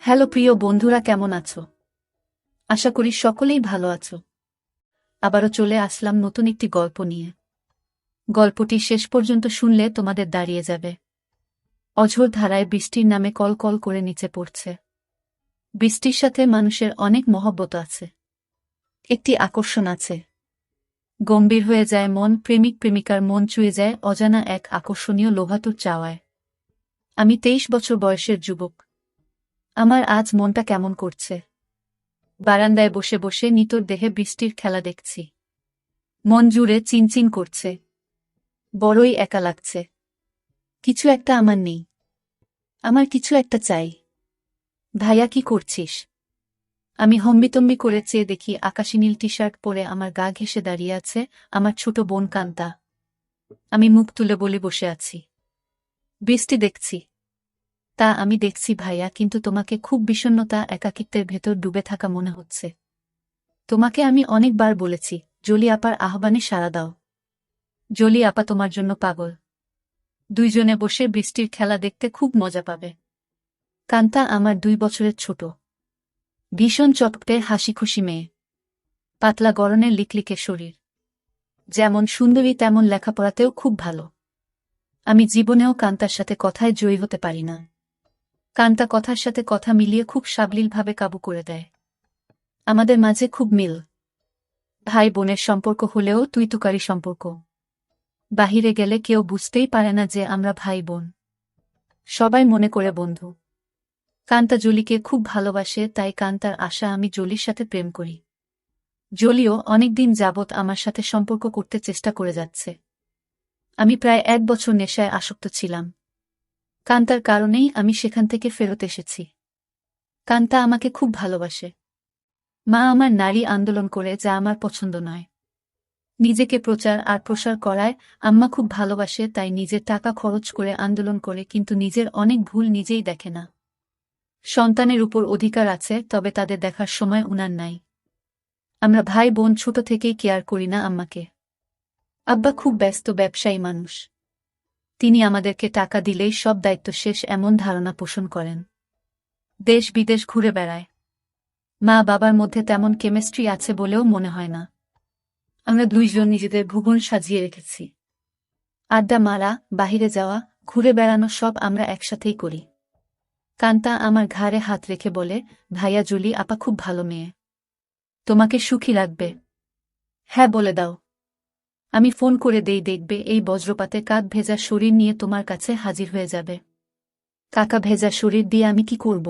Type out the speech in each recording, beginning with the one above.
Hello প্রিয় বন্ধুরা, কেমন আছো? আশা করি সকলেই ভালো আছো। আবারও চলে আসলাম নতুন একটি গল্প নিয়ে। গল্পটি শেষ পর্যন্ত শুনলে তোমাদের দাঁড়িয়ে যাবে। অঝোর ধারায় বৃষ্টির নামে কল কল করে নিচে পড়ছে। বৃষ্টির সাথে মানুষের অনেক মহব্বত আছে, একটি আকর্ষণ আছে। গম্ভীর হয়ে যায় মন, প্রেমিক প্রেমিকার মন চুয়ে যায় অজানা এক আকর্ষণীয় লোভাতুর চাওয়ায়। আমি 23 বছর বয়সের যুবক। আমার আজ মনটা কেমন করছে। বারান্দায় বসে বসে নিতর দেহে বৃষ্টির খেলা দেখছি। মন জুড়ে চিনচিন করছে। বড়ই একা লাগছে। কিছু একটা আমার নেই। আমার কিছু একটা চাই। ভাইয়া, কি করছিস? আমি হম্বিতম্বি করে চেয়ে দেখি আকাশি নীল টি শার্ট পরে আমার গা ঘেঁষে দাঁড়িয়ে আছে আমার ছোট বোন কান্তা। আমি মুখ তুলে বলি, বসে আছি, বৃষ্টি দেখছি। তা আমি দেখছি ভাইয়া, কিন্তু তোমাকে খুব বিষণ্ণতা, একাকিত্বের ভেতর ডুবে থাকা মনে হচ্ছে। তোমাকে আমি অনেকবার বলেছি, জলি আপার আহ্বানে সাড়া দাও। জলি আপা তোমার জন্য পাগল। দুইজনে বসে বৃষ্টির খেলা দেখতে খুব মজা পাবে। কান্তা আমার 2 বছরের ছোট, ভীষণ চটপটে হাসিখুশি মেয়ে। পাতলা গড়নের লিকলিকে শরীর। যেমন সুন্দরী তেমন লেখাপড়াতেও খুব ভালো। আমি জীবনেও কান্তার সাথে কথায় জয়ী হতে পারি না। কান্তা কথার সাথে কথা মিলিয়ে খুব সাবলীলভাবে কাবু করে দেয়। আমাদের মাঝে খুব মিল। ভাই বোনের সম্পর্ক হলেও তুই তুকারি সম্পর্ক। বাহিরে গেলে কেউ বুঝতেই পারে না যে আমরা ভাই বোন। সবাই মনে করে বন্ধু। কান্তা জলিকে খুব ভালোবাসে, তাই কান্তার আশা আমি জলির সাথে প্রেম করি। জলিও অনেকদিন যাবৎ আমার সাথে সম্পর্ক করতে চেষ্টা করে যাচ্ছে। আমি প্রায় 1 বছর নেশায় আসক্ত ছিলাম। কান্তার কারণেই আমি সেখান থেকে ফেরত এসেছি। কান্তা আমাকে খুব ভালোবাসে। মা আমার নারী আন্দোলন করে, যা আমার পছন্দ নয়। নিজেকে প্রচার আর প্রসার করায় আম্মা খুব ভালোবাসে, তাই নিজের টাকা খরচ করে আন্দোলন করে, কিন্তু নিজের অনেক ভুল নিজেই দেখে না। সন্তানের উপর অধিকার আছে, তবে তাদের দেখার সময় উনার নাই। আমরা ভাই বোন ছোট থেকেই কেয়ার করি না আম্মাকে। আব্বা খুব ব্যস্ত ব্যবসায়ী মানুষ। তিনি আমাদেরকে টাকা দিলেই সব দায়িত্ব শেষ, এমন ধারণা পোষণ করেন। দেশ বিদেশ ঘুরে বেড়ায়। মা বাবার মধ্যে তেমন কেমিস্ট্রি আছে বলেও মনে হয় না। আমরা দুইজন নিজেদের ভুবন সাজিয়ে রেখেছি। আড্ডা মারা, বাহিরে যাওয়া, ঘুরে বেড়ানো সব আমরা একসাথেই করি। কান্তা আমার ঘাড়ে হাত রেখে বলে, ভাইয়া, জলি আপা খুব ভালো মেয়ে। তোমাকে সুখী রাখবে। হ্যাঁ বলে দাও। আমি ফোন করে দেই, দেখবে এই বজ্রপাতে কাক ভেজা শরীর নিয়ে তোমার কাছে হাজির হয়ে যাবে। কাকা ভেজা শরীর দিয়ে আমি কি করব?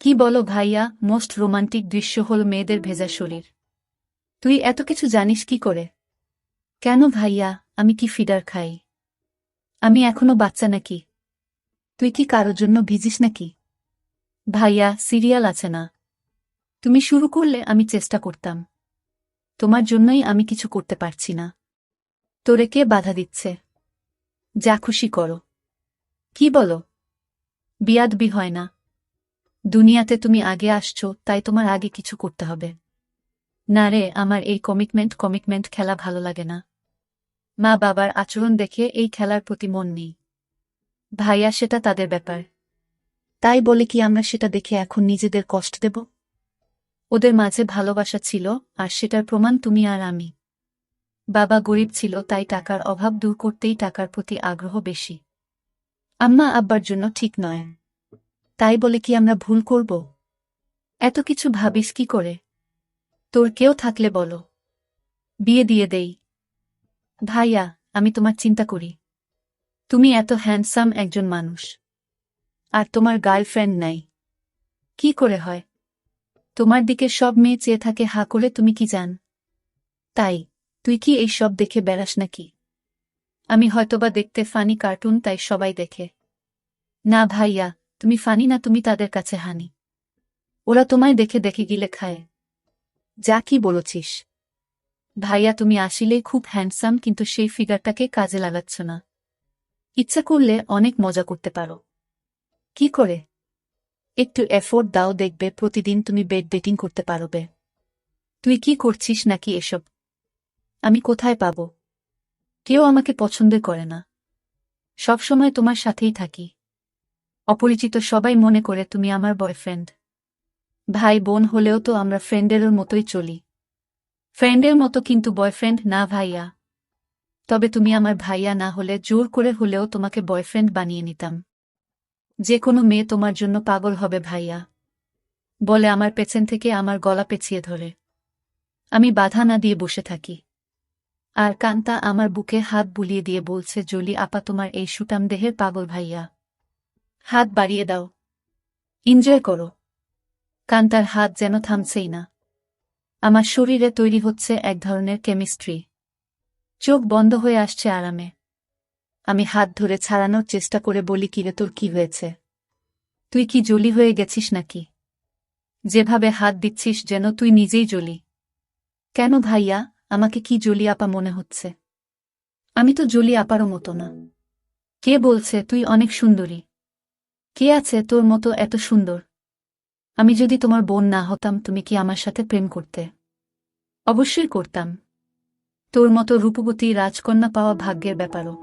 কি বলো ভাইয়া, মোস্ট রোমান্টিক দৃশ্য হল মেয়েদের ভেজা শরীর। তুই এত কিছু জানিস কি করে? কেন ভাইয়া, আমি কি ফিডার খাই? আমি এখনো বাচ্চা নাকি? তুই কি কারোর জন্য ভিজিস নাকি? ভাইয়া, সিরিয়াল আছে না? তুমি শুরু করলে আমি চেষ্টা করতাম। তোমার জন্যই আমি কিছু করতে পারছি না। তোরে কে বাধা দিচ্ছে? যা খুশি করো। কি বলো? বিয়াদবি হয় না। দুনিয়াতে তুমি আগে আসছো, তাই তোমার আগে কিছু করতে হবে। না রে, আমার এই কমিটমেন্ট খেলা ভালো লাগে না। মা বাবার আচরণ দেখে এই খেলার প্রতি মন নেই। ভাইয়া, সেটা তাদের ব্যাপার। তাই বলে কি আমরা সেটা দেখে এখন নিজেদের কষ্ট দেব? ওদের মাঝে ভালোবাসা ছিল, আর সেটার প্রমাণ তুমি আর আমি। বাবা গরিব ছিল, তাই টাকার অভাব দূর করতেই টাকার প্রতি আগ্রহ বেশি। আম্মা আব্বার জন্য ঠিক নয়। তাই বলে কি আমরা ভুল করব? এত কিছু ভাবিস কি করে? তোর কেউ থাকলে বলো, বিয়ে দিয়ে দেই। ভাইয়া, আমি তোমার চিন্তা করি। তুমি এত হ্যান্ডসাম একজন মানুষ, আর তোমার গার্লফ্রেন্ড নাই। কি করে হয়? তোমার দিকে সব মেয়ে চেয়ে থাকে হা করে, তুমি কি জান? তাই তুই কি এই সব দেখে বেড়াস নাকি? আমি হয়তোবা দেখতে ফানি কার্টুন, তাই সবাই দেখে। না ভাইয়া, তুমি ফানি না, তুমি তাদের কাছে হানি। ওরা তোমায় দেখে দেখে গিলে খায়। যা কি বলছিস? ভাইয়া, তুমি আসলেই খুব হ্যান্ডসাম, কিন্তু সেই ফিগারটাকে কাজে লাগাচ্ছ না। ইচ্ছা করলে অনেক মজা করতে পারো। কি করে? একটু এফোর্ট দাও, দেখবে প্রতিদিন তুমি বেড ডেটিং করতে পারবে। তুই কি করছিস নাকি এসব? আমি কোথায় পাব? কেউ আমাকে পছন্দ করে না। সবসময় তোমার সাথেই থাকি। অপরিচিত সবাই মনে করে তুমি আমার বয়ফ্রেন্ড। ভাই বোন হলেও তো আমরা ফ্রেন্ডের মতোই চলি। ফ্রেন্ডের মতো, কিন্তু বয়ফ্রেন্ড না ভাইয়া। তবে তুমি আমার ভাইয়া না হলে জোর করে হলেও তোমাকে বয়ফ্রেন্ড বানিয়ে নিতাম। যে কোনো মেয়ে তোমার জন্য পাগল হবে ভাইয়া, বলে আমার পেছন থেকে আমার গলা পেঁচিয়ে ধরে। আমি বাধা না দিয়ে বসে থাকি। আর কান্তা আমার বুকে হাত বুলিয়ে দিয়ে বলছে, জলি আপা তোমার এই সুটাম দেহের পাগল ভাইয়া। হাত বাড়িয়ে দাও, এনজয় করো। কান্তার হাত যেন থামছেই না। আমার শরীরে তৈরি হচ্ছে এক ধরনের কেমিস্ট্রি। চোখ বন্ধ হয়ে আসছে আরামে। আমি হাত ধরে ছাড়ানোর চেষ্টা করে বলি, কিরে তোর কি হয়েছে? তুই কি জলি হয়ে গেছিস নাকি? যেভাবে হাত দিচ্ছিস যেন তুই নিজেই জলি। কেন ভাইয়া, আমাকে কি জলি আপা মনে হচ্ছে? আমি তো জলি আপারও মতো না। কে বলছে? তুই অনেক সুন্দরী। কে আছে তোর মতো এত সুন্দর? আমি যদি তোমার বোন না হতাম তুমি কি আমার সাথে প্রেম করতে? অবশ্যই করতাম। তোর মতো রূপবতী রাজকন্যা পাওয়া ভাগ্যের ব্যাপারও।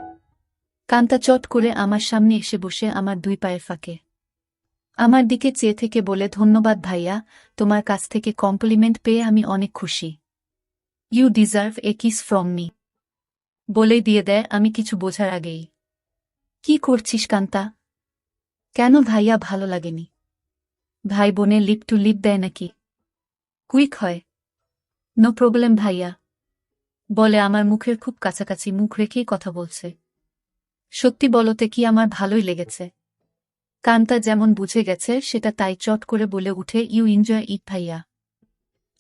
কান্তা চট করে আমার সামনে এসে বসে আমার দুই পায়ের ফাঁকে আমার দিকে চেয়ে থেকে বলে, ধন্যবাদ ভাইয়া, তোমার কাছ থেকে কমপ্লিমেন্ট পেয়ে আমি অনেক খুশি। You deserve a kiss from me. বলেই দিয়ে দেয় আমি কিছু বোঝার আগেই। কি করছিস কান্তা? কেন ভাইয়া, ভালো লাগেনি? ভাই বোনে লিপ টু লিপ দেয় নাকি? কুইক হয়। নো প্রবলেম ভাইয়া, বলে আমার মুখের খুব কাছাকাছি মুখ রেখেই কথা বলছে। সত্যি বলতে কি আমার ভালোই লেগেছে। কান্তা যেমন বুঝে গেছে সেটা তাই চট করে বলে উঠে, ইউ এনজয় ইট ভাইয়া।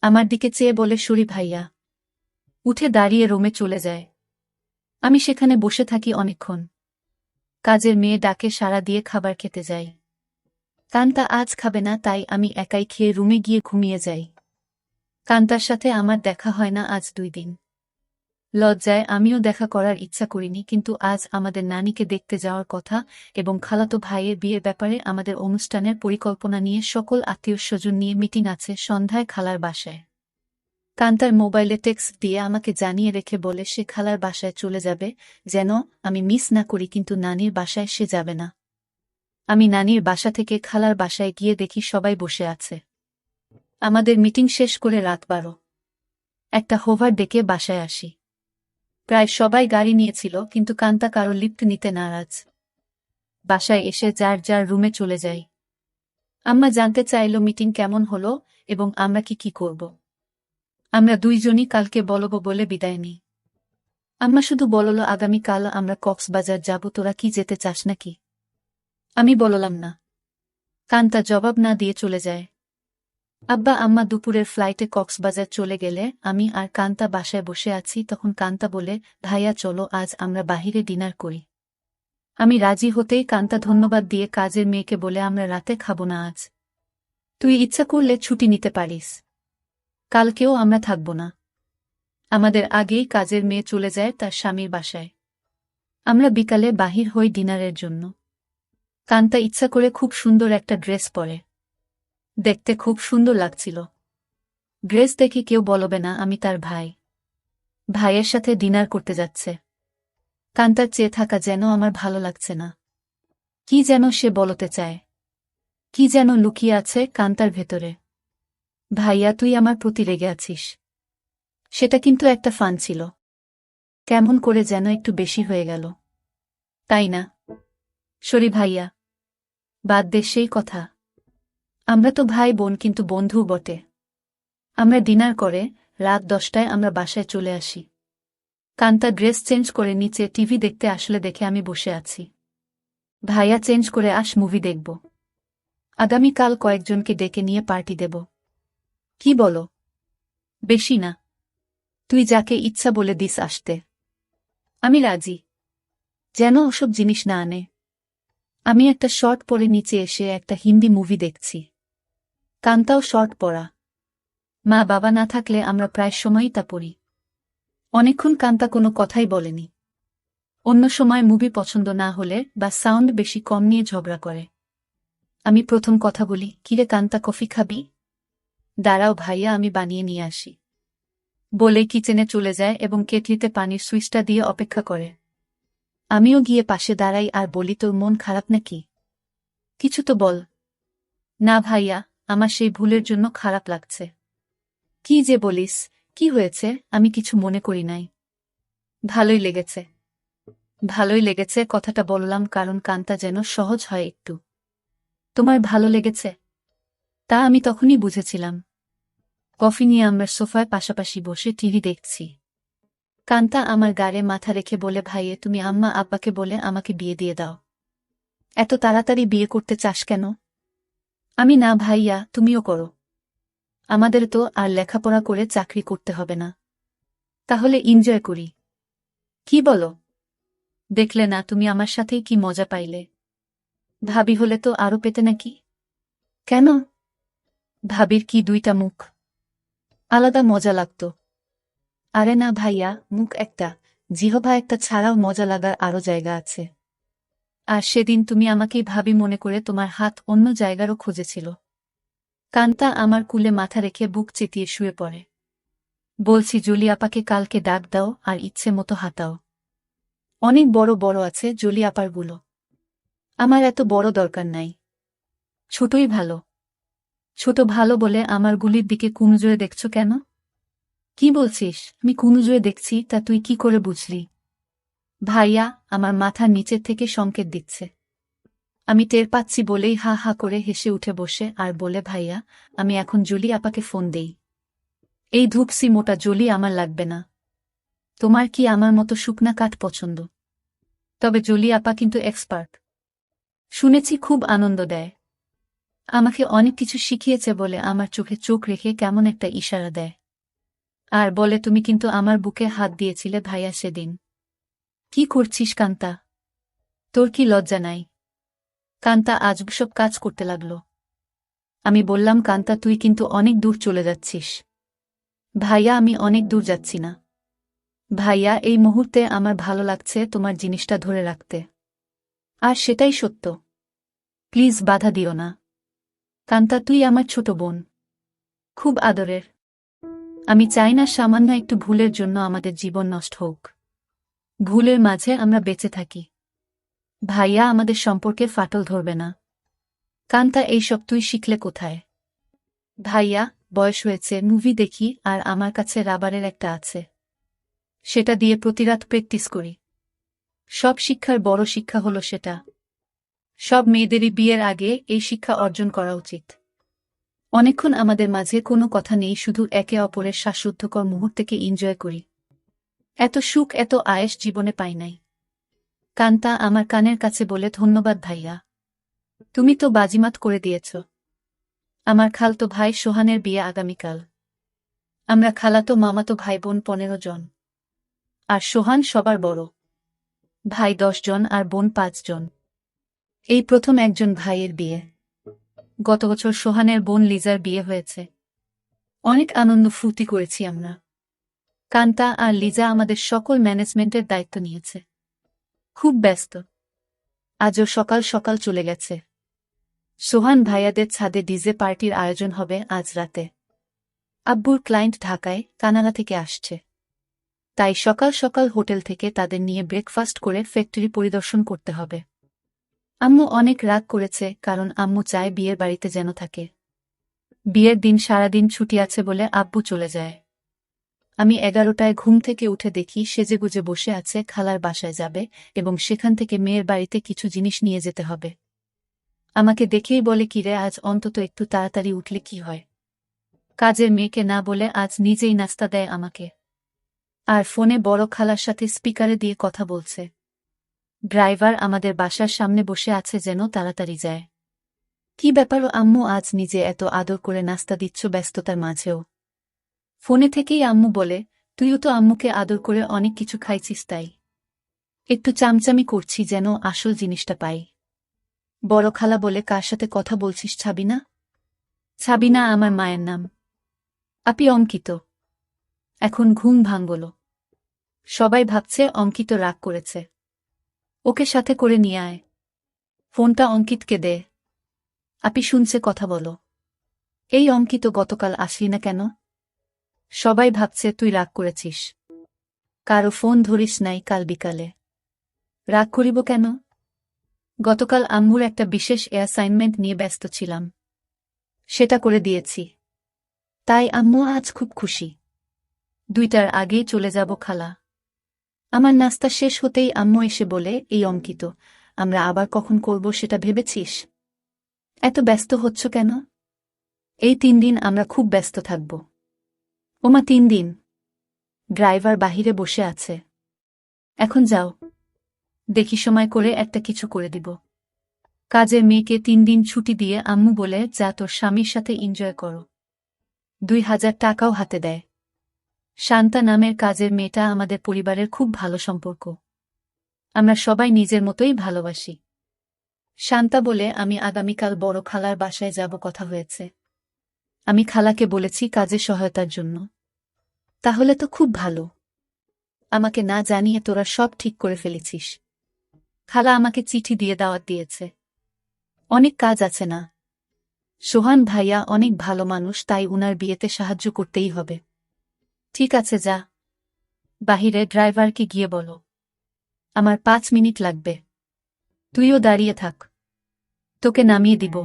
আমার দিকে চেয়ে বলে, সরি ভাইয়া। উঠে দাঁড়িয়ে রুমে চলে যায়। আমি সেখানে বসে থাকি অনেকক্ষণ। কাজের মেয়ে ডাকে সাড়া দিয়ে খাবার খেতে যাই। কান্তা আজ খাবে না, তাই আমি একাই খেয়ে রুমে গিয়ে ঘুমিয়ে যাই। কান্তার সাথে আমার দেখা হয় না আজ 2 দিন। লজ্জায় আমিও দেখা করার ইচ্ছা করিনি, কিন্তু আজ আমাদের নানিকে দেখতে যাওয়ার কথা এবং খালাতো ভাইয়ের বিয়ের ব্যাপারে আমাদের অনুষ্ঠানের পরিকল্পনা নিয়ে সকল আত্মীয়স্বজন নিয়ে মিটিং আছে সন্ধ্যায় খালার বাসায়। কান্তার মোবাইলে টেক্সট দিয়ে আমাকে জানিয়ে রেখে বলে সে খালার বাসায় চলে যাবে, যেন আমি মিস না করি, কিন্তু নানির বাসায় সে যাবে না। আমি নানির বাসা থেকে খালার বাসায় গিয়ে দেখি সবাই বসে আছে। আমাদের মিটিং শেষ করে রাত 12। একটা হোভার ডেকে বাসায় আসি। প্রায় সবাই গাড়ি নিয়েছিল, কিন্তু কান্তা কারো লিফট নিতে নারাজ। বাসায় এসে যার যার রুমে চলে যাই। আম্মা জানতে চাইল মিটিং কেমন হলো এবং আমরা কি করব। আমরা দুইজনই কালকে বলবো বলে বিদায় নিই। আম্মা শুধু বলল, আগামীকাল আমরা কক্সবাজার যাব, তোরা কি যেতে চাস নাকি? আমি বললাম না। কান্তা জবাব না দিয়ে চলে যায়। আব্বা আম্মা দুপুরের ফ্লাইটে কক্সবাজার চলে গেলে আমি আর কান্তা বাসায় বসে আছি। তখন কান্তা বলে, ভাইয়া চলো আজ আমরা বাহিরে ডিনার করি। আমি রাজি হতেই কান্তা ধন্যবাদ দিয়ে কাজের মেয়েকে বলে, আমরা রাতে খাবো না আজ। তুই ইচ্ছা করলে ছুটি নিতে পারিস। কালকেও আমরা থাকব না। আমাদের আগেই কাজের মেয়ে চলে যায় তার স্বামীর বাসায়। আমরা বিকালে বাহির হই ডিনারের জন্য। কান্তা ইচ্ছা করে খুব সুন্দর একটা ড্রেস পরে। দেখতে খুব সুন্দর লাগছিল। ড্রেস দেখে কেউ বলবে না আমি তার ভাই। ভাইয়ের সাথে ডিনার করতে যাচ্ছে। কান্তার চেয়ে থাকা যেন আমার ভালো লাগছে না। কি যেন সে বলতে চায়। কি যেন লুকিয়ে আছে কান্তার ভেতরে। ভাইয়া, তুই আমার প্রতি রেগে আছিস। সেটা কিন্তু একটা ফান ছিল। কেমন করে যেন একটু বেশি হয়ে গেল, তাই না? সরি ভাইয়া, বাদ দে সেই কথা। আমরা তো ভাই বোন, কিন্তু বন্ধু বটে। আমরা ডিনার করে রাত 10টায় আমরা বাসায় চলে আসি। কান্তা ড্রেস চেঞ্জ করে নিচে টিভি দেখতে আসলে দেখে আমি বসে আছি। ভাইয়া, চেঞ্জ করে আস, মুভি দেখব। আগামীকাল কয়েকজনকে ডেকে নিয়ে পার্টি দেব। কি বলো? বেশি না। তুই যাকে ইচ্ছা বলে দিস আসতে। আমি রাজি। যেন ওসব জিনিস না আনে। আমি একটা শর্ট পরে নিচে এসে একটা হিন্দি মুভি দেখছি। কান্তাও শর্ট পরা। মা বাবা না থাকলে আমরা প্রায় সময়ই তা পড়ি। অনেকক্ষণ কান্তা কোনো কথাই বলেনি। অন্য সময় মুভি পছন্দ না হলে বা সাউন্ড বেশি কম নিয়ে ঝগড়া করে। আমি প্রথম কথা বলি, কিরে কান্তা, কফি খাবি? দাঁড়াও ভাইয়া, আমি বানিয়ে নিয়ে আসি। বলে কিচেনে চলে যায় এবং কেটলিতে পানির সুইচটা দিয়ে অপেক্ষা করে। আমিও গিয়ে পাশে দাঁড়াই আর বলি, তোর মন খারাপ নাকি? কিছু তো বল। না ভাইয়া, আমার সেই ভুলের জন্য খারাপ লাগছে। কি যে বলিস, কি হয়েছে? আমি কিছু মনে করি নাই। ভালোই লেগেছে। ভালোই লেগেছে কথাটা বললাম কারণ কানটা যেন সহজ হয় একটু। তোমার ভালো লেগেছে? তা আমি তখনই বুঝেছিলাম। কফি নিয়ে আমরা সোফায় পাশাপাশি বসে টিভি দেখছি। কান্তা আমার গাড়ে মাথা রেখে বলে, ভাইয়ে তুমি আম্মা আব্বাকে বলে আমাকে বিয়ে দিয়ে দাও। এত তাড়াতাড়ি বিয়ে করতে চাস কেন? আমি না ভাইয়া, তুমিও করো। আমাদের তো আর লেখাপড়া করে চাকরি করতে হবে না। তাহলে এনজয় করি। কি বলো? দেখলে না তুমি আমার সাথেই কি মজা পাইলে। ভাবি হলে তো আরো পেতে নাকি? কেন? ভাবির কি দুইটা মুখ? আলাদা মজা লাগত। আরে না ভাইয়া, মুখ একটা, জিহবা একটা ছাড়াও মজা লাগার আরো জায়গা আছে। আর সেদিন তুমি আমাকেই ভাবি মনে করে তোমার হাত অন্য জায়গারও খুঁজেছিল। কান্তা আমার কুলে মাথা রেখে বুক চেতিয়ে শুয়ে পড়ে। বলছি জলি আপাকে কালকে ডাক দাও আর ইচ্ছে মতো হাতাও। অনেক বড় বড় আছে জলি আপারগুলো। আমার এত বড় দরকার নাই। ছোটই ভালো। ছোট ভালো বলে আমার গুলির দিকে কুনজরে দেখছ কেন? কি বলছিস? আমি কুনজরে দেখছি তা তুই কি করে বুঝলি? ভাইয়া আমার মাথার নিচের থেকে সংকেত দিচ্ছে। আমি টের পাচ্ছি বলেই হা হা করে হেসে উঠে বসে আর বলে, ভাইয়া আমি এখন জলি আপাকে ফোন দেই। এই ধূপসি মোটা জলি আমার লাগবে না। তোমার কি আমার মতো শুকনা কাঠ পছন্দ? তবে জলি আপা কিন্তু এক্সপার্ট। শুনেছি খুব আনন্দ দেয়। আমাকে অনেক কিছু শিখিয়েছে বলে আমার চোখে চোখ রেখে কেমন একটা ইশারা দেয়। আর বলে, তুমি কিন্তু আমার বুকে হাত দিয়েছিলে ভাইয়া সেদিন। কি করছিস কান্তা? তোর কি লজ্জা নাই? কান্তা আজব সব কাজ করতে লাগল। আমি বললাম, কান্তা তুই কিন্তু অনেক দূর চলে যাচ্ছিস। ভাইয়া আমি অনেক দূর যাচ্ছি না। ভাইয়া এই মুহূর্তে আমার ভালো লাগছে তোমার জিনিসটা ধরে রাখতে। আর সেটাই সত্য। প্লিজ বাধা দিও না। কান্তা তুই আমার ছোট বোন। খুব আদরের। আমি চাই না সামান্য একটু ভুলের জন্য আমাদের জীবন নষ্ট হোক। ভুলের মাঝে আমরা বেঁচে থাকি। ভাইয়া আমাদের সম্পর্কে ফাটল ধরবে না। কান্তা এইসব তুই শিখলে কোথায়? ভাইয়া বয়স হয়েছে, মুভি দেখি আর আমার কাছে রাবারের একটা আছে। সেটা দিয়ে প্রতিরাত প্র্যাকটিস করি। সব শিক্ষার বড় শিক্ষা হলো সেটা। সব মেয়েদেরই বিয়ের আগে এই শিক্ষা অর্জন করা উচিত। অনেকক্ষণ আমাদের মাঝে কোনো কথা নেই, শুধু একে অপরের শ্বাসরুদ্ধকর মুহূর্তকে এনজয় করি। এত সুখ এত আয়েশ জীবনে পাই নাই। কান্তা আমার কানের কাছে বলে, ধন্যবাদ ভাইয়া। তুমি তো বাজিমাত করে দিয়েছ। আমার খালতো ভাই সোহানের বিয়ে আগামীকাল। আমরা খালাতো মামাতো ভাই বোন 15 জন। আর সোহান সবার বড়। ভাই 10 জন আর বোন 5 জন। এই প্রথম একজন ভাইয়ের বিয়ে। গত বছর সোহানের বোন লিজার বিয়ে হয়েছে। অনেক আনন্দ ফুর্তি করেছি আমরা। কান্তা আর লিজা আমাদের সকল ম্যানেজমেন্টের দায়িত্ব নিয়েছে। খুব ব্যস্ত। আজও সকাল সকাল চলে গেছে। সোহান ভাইয়াদের ছাদে ডিজে পার্টির আয়োজন হবে আজ রাতে। আব্বুর ক্লায়েন্ট ঢাকায় কানাডা থেকে আসছে। তাই সকাল সকাল হোটেল থেকে তাদের নিয়ে ব্রেকফাস্ট করে ফ্যাক্টরি পরিদর্শন করতে হবে। আম্মু অনেক রাগ করেছে কারণ আম্মু চায় বিয়ের বাড়িতে যেন থাকে। বিয়ের দিন সারাদিন ছুটি আছে বলে আব্বু চলে যায়। আমি 11টায় ঘুম থেকে উঠে দেখি সেজেগুজে বসে আছে, খালার বাসায় যাবে এবং সেখান থেকে মেয়ের বাড়িতে কিছু জিনিস নিয়ে যেতে হবে। আমাকে দেখেই বলে, কিরে আজ অন্তত একটু তাড়াতাড়ি উঠলে কি হয়? কাজের মেয়েকে না বলে আজ নিজেই নাস্তা দেয় আমাকে। আর ফোনে বড় খালার সাথে স্পিকারে দিয়ে কথা বলছে। ড্রাইভার আমাদের বাসার সামনে বসে আছে যেন তাড়াতাড়ি যায়। কি ব্যাপারও আম্মু আজ নিজে এত আদর করে নাস্তা দিচ্ছ ব্যস্ততার মাঝেও? ফোনে থেকেই আম্মু বলে, তুইও তো আম্মুকে আদর করে অনেক কিছু খাইছিস তাই। একটু চামচামি করছি যেন আসল জিনিসটা পাই। বড় খালা বলে, কার সাথে কথা বলছিস ছাবিনা? ছাবিনা আমার মায়ের নাম। আপি অঙ্কিত। এখন ঘুম ভাঙল। সবাই ভাবছে অঙ্কিত রাগ করেছে। ওকে সাথে করে নিয়ে আয়। ফোনটা অঙ্কিতকে দে। আপি শুনছে, কথা বলো। এই অঙ্কিত, গতকাল আসলি না কেন? সবাই ভাবছে তুই রাগ করেছিস। কারো ফোন ধরিস নাই কাল বিকালে। রাগ করিব কেন? গতকাল আম্মুর একটা বিশেষ অ্যাসাইনমেন্ট নিয়ে ব্যস্ত ছিলাম, সেটা করে দিয়েছি। তাই আম্মু আজ খুব খুশি। 2টার আগেই চলে যাব খালা। আমার নাস্তা শেষ হতেই আম্মু এসে বলে, এই অঙ্কিত, আমরা আবার কখন করব সেটা ভেবেছিস? এত ব্যস্ত হচ্ছ কেন? এই 3 দিন আমরা খুব ব্যস্ত থাকব। ওমা 3 দিন? ড্রাইভার বাহিরে বসে আছে। এখন যাও, দেখি সময় করে একটা কিছু করে দিব। কাজের মেয়েকে 3 দিন ছুটি দিয়ে আম্মু বলে, যা তোর স্বামীর সাথে এনজয় করো। 2000 টাকাও হাতে দেয়। শান্তা নামের কাজের মেয়েটা আমাদের পরিবারের খুব ভালো সম্পর্ক। আমরা সবাই নিজের মতোই ভালোবাসি। শান্তা বলে, আমি আগামীকাল বড় খালার বাসায় যাব, কথা হয়েছে। আমি খালাকে বলেছি কাজে সহায়তার জন্য। তাহলে তো খুব ভালো। আমাকে না জানিয়ে তোরা সব ঠিক করে ফেলেছিস। খালা আমাকে চিঠি দিয়ে দাওয়াত দিয়েছে। অনেক কাজ আছে না? সোহান ভাইয়া অনেক ভালো মানুষ, তাই উনার বিয়েতে সাহায্য করতেই হবে। ঠিক আছে, যা। বাহিরে ড্রাইভারকে গিয়ে বলো আমার 5 মিনিট লাগবে। তুইও দাঁড়িয়ে থাক, তোকে নামিয়ে দিব।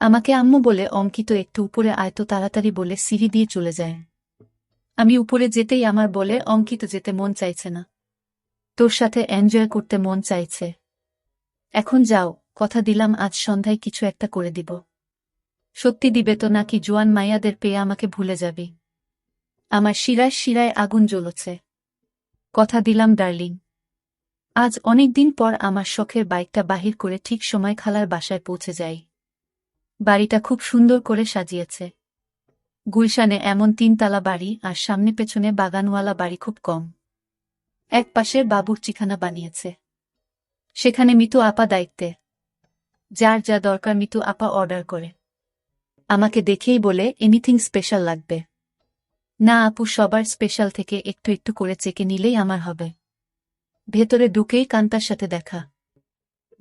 আমাকে আম্মু বলে, অঙ্কিত একটু উপরে আয় তো তাড়াতাড়ি বলে সিঁড়ি দিয়ে চলে যায়। আমি উপরে যেতেই আমার বলে, অঙ্কিত যেতে মন চাইছে না, তোর সাথে এনজয় করতে মন চাইছে। এখন যাও, কথা দিলাম আজ সন্ধ্যায় কিছু একটা করে দিব। সত্যি দিবে তো, নাকি জোয়ান মাইয়াদের পেয়ে আমাকে ভুলে যাবি? আমার শিরায় শিরায় আগুন জ্বলছে। কথা দিলাম ডার্লিং। আজ অনেক দিন পর আমার শখের বাইকটা বাহির করে ঠিক সময় খালার বাসায় পৌঁছে যাই। বাড়িটা খুব সুন্দর করে সাজিয়েছে। গুলশানে এমন 3 তলা বাড়ি আর সামনে পেছনে বাগানওয়ালা বাড়ি খুব কম। এক পাশে বাবুর্চিখানা বানিয়েছে, সেখানে মিতু আপা দায়িত্বে। যার যা দরকার মিতু আপা অর্ডার করে। আমাকে দেখেই বলে, এনিথিং স্পেশাল লাগবে? না আপু, সবার স্পেশাল থেকে একটু একটু করে চেকে নিলেই আমার হবে। ভেতরে ঢুকেই কান্তার সাথে দেখা।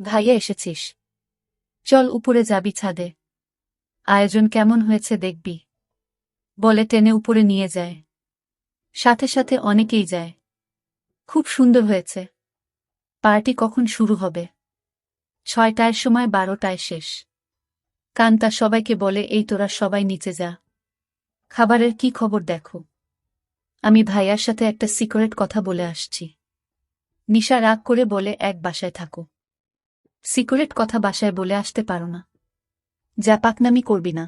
ভাইয়া এসেছিস? চল উপরে যাবি, ছাদে আয়োজন কেমন হয়েছে দেখবি, বলে টেনে উপরে নিয়ে যায়। সাথে সাথে অনেকেই যায়। খুব সুন্দর হয়েছে। পার্টি কখন শুরু হবে? 6টার সময়, 12টায় শেষ। কান্তা সবাইকে বলে, এই তোরা সবাই নিচে যা, খাবারের কি খবর দেখো। আমি ভাইয়ার সাথে একটা সিক্রেট কথা বলে আসছি। নিশা রাগ করে বলে, এক বাসায় থাকো, সিক্রেট কথা বাসায় বলে আসতে পারো না? যা পাকনামি করবি না।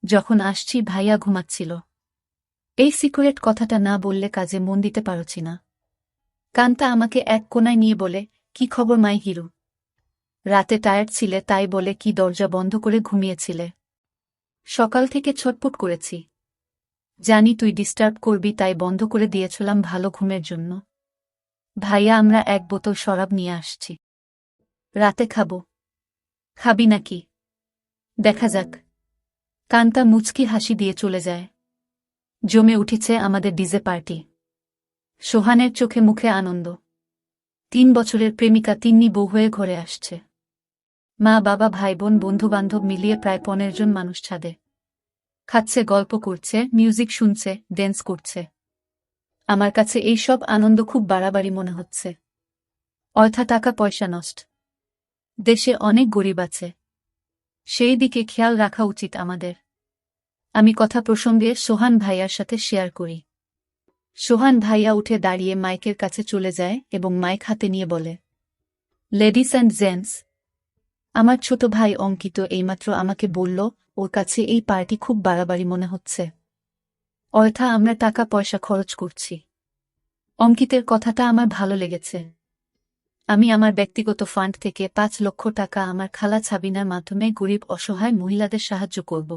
যখন আসছি ভাইয়া ঘুমাচ্ছিল। এই সিক্রেট কথাটা না বললে কাজে মন দিতে পারছি না। কান্তা আমাকে এক কোনায় নিয়ে বলে, কি খবর মাই হিরো? রাতে টায়ার্ড ছিলে তাই বলে কি দরজা বন্ধ করে ঘুমিয়েছিলে? সকাল থেকে ছটপট করেছি, জানি তুই ডিস্টার্ব করবি তাই বন্ধ করে দিয়েছিলাম ভালো ঘুমের জন্য। ভাইয়া, আমরা 1 বোতল শরাব নিয়ে আসছি, রাতে খাবো। খাবি নাকি? দেখা যাক। কান্তা মুচকি হাসি দিয়ে চলে যায়। জমে উঠেছে আমাদের ডিজে পার্টি। সোহানের চোখে মুখে আনন্দ। 3 বছরের প্রেমিকা তিন্নি বউ হয়ে ঘরে আসছে। মা বাবা ভাই বোন বন্ধুবান্ধব মিলিয়ে প্রায় 15 জন মানুষ ছাদে খাচ্ছে, গল্প করছে, মিউজিক শুনছে, ড্যান্স করছে। আমার কাছে এই সব আনন্দ খুব বাড়াবাড়ি মনে হচ্ছে। অর্থা টাকা পয়সা নষ্ট। দেশে অনেক গরিব আছে, সেই দিকে খেয়াল রাখা উচিত আমাদের। আমি কথা প্রসঙ্গে সোহান ভাইয়ার সাথে শেয়ার করি। সোহান ভাইয়া উঠে দাঁড়িয়ে মাইকের কাছে চলে যায় এবং মাইক হাতে নিয়ে বলে, লেডিস অ্যান্ড জেন্টস, আমার ছোট ভাই অঙ্কিত এইমাত্র আমাকে বলল ওর কাছে এই পার্টি খুব বাড়াবাড়ি মনে হচ্ছে। অর্থা আমরা টাকা পয়সা খরচ করছি। অঙ্কিতের কথাটা আমার ভালো লেগেছে। আমি আমার ব্যক্তিগত ফান্ড থেকে 5 লক্ষ টাকা আমার খালা ছাবিনার মাধ্যমে গরিব অসহায় মহিলাদের সাহায্য করব।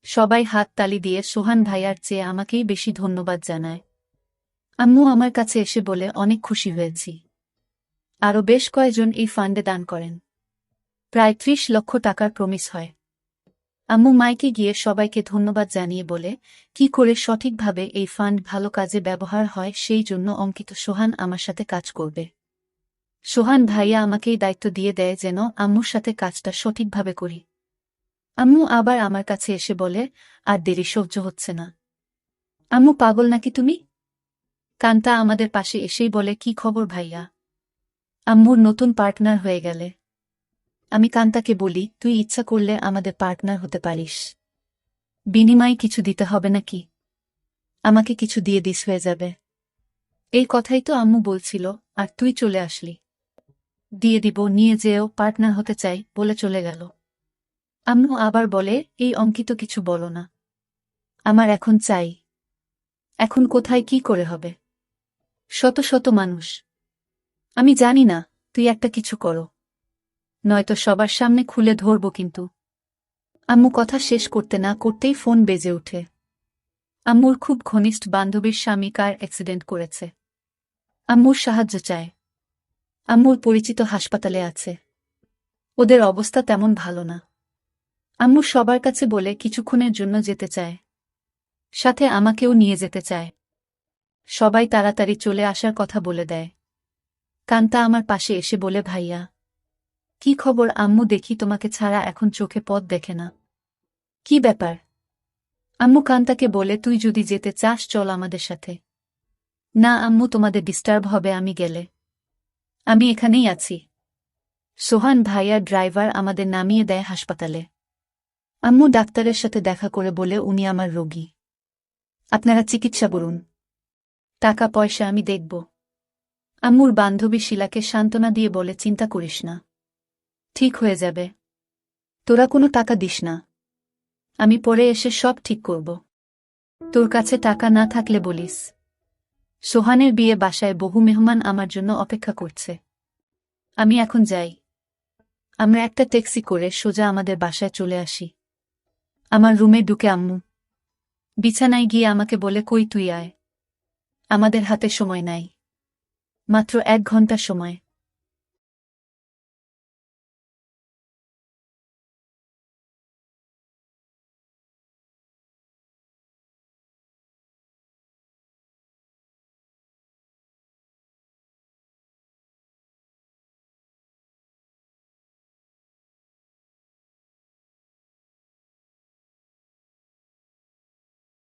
সবাই হাত তালি দিয়ে সোহান ভাইয়ার চেয়ে আমাকেই বেশি ধন্যবাদ জানায়। আম্মু আমার কাছে এসে বলে, অনেক খুশি হয়েছি। আরও বেশ কয়েকজন এই ফান্ডে দান করেন। প্রায় 30 লক্ষ টাকার প্রমিস হয়। আম্মু মাইকে গিয়ে সবাইকে ধন্যবাদ জানিয়ে বলে, কি করে সঠিকভাবে এই ফান্ড ভালো কাজে ব্যবহার হয় সেই জন্য অঙ্কিত সোহান আমার সাথে কাজ করবে। সোহান ভাইয়া আমাকেই দায়িত্ব দিয়ে দেয় যেন আম্মুর সাথে কাজটা সঠিকভাবে করি। আম্মু আবার আমার কাছে এসে বলে, আর দেরি সহ্য হচ্ছে না। আম্মু পাগল নাকি তুমি? কান্তা আমাদের পাশে এসেই বলে, কি খবর ভাইয়া? আম্মুর নতুন পার্টনার হয়ে গেলে। আমি কান্তাকে বলি, তুই ইচ্ছা করলে আমাদের পার্টনার হতে পারিস। বিনিময়ে কিছু দিতে হবে নাকি? আমাকে কিছু দিয়ে দিস হয়ে যাবে। এই কথাই তো আম্মু বলছিল, আর তুই চলে আসলি। দিয়ে দিব, নিয়ে যেও, পার্টনার হতে চাই বলে চলে গেল। আম্মু আবার বলে, এই অঙ্কিত কিছু বলো না। আমার এখন চাই। এখন কোথায় কি করে হবে? শত শত মানুষ। আমি জানি না, তুই একটা কিছু করো, নয়তো সবার সামনে খুলে ধরব কিন্তু। আম্মু কথা শেষ করতে না করতেই ফোন বেজে ওঠে। আম্মুর খুব ঘনিষ্ঠ বান্ধবীর স্বামী কার অ্যাক্সিডেন্ট করেছে। আম্মুর সাহায্য চায়। আম্মুর পরিচিত হাসপাতালে আছে। ওদের অবস্থা তেমন ভালো না। আম্মু সবার কাছে বলে কিছুক্ষণের জন্য যেতে চায়। সাথে আমাকেও নিয়ে যেতে চায়। সবাই তাড়াতাড়ি চলে আসার কথা বলে দেয়। কান্তা আমার পাশে এসে বলে, ভাইয়া, কি খবর? আম্মু, দেখি তোমাকে ছাড়া এখন চোখে পথ দেখে না। কি ব্যাপার? আম্মু কান্তাকে বলে, তুই যদি যেতে চাস চল আমাদের সাথে। না আম্মু, তোমাদের ডিস্টার্ব হবে আমি গেলে। আমি এখানেই আছি। সোহান ভাইয়া ড্রাইভার আমাদের নামিয়ে দেয় হাসপাতালে। আম্মু ডাক্তারের সাথে দেখা করে বলে, উনি আমার রোগী, আপনারা চিকিৎসা করুন, টাকা পয়সা আমি দেখব। আম্মুর বান্ধবী শিলাকে সান্ত্বনা দিয়ে বলে, চিন্তা করিস না, ঠিক হয়ে যাবে। তোরা কোনো টাকা দিস না, আমি পরে এসে সব ঠিক করব। তোর কাছে টাকা না থাকলে বলিস। সোহানের বিয়ে বাসায় বহু মেহমান আমার জন্য অপেক্ষা করছে। আমি এখন যাই। আমরা একটা ট্যাক্সি করে সোজা আমাদের বাসায় চলে আসি। আমার রুমে ঢুকে আম্মু বিছানায় গিয়ে আমাকে বলে, কই তুই আয়, আমাদের হাতে সময় নাই, মাত্র 1 ঘন্টা সময়।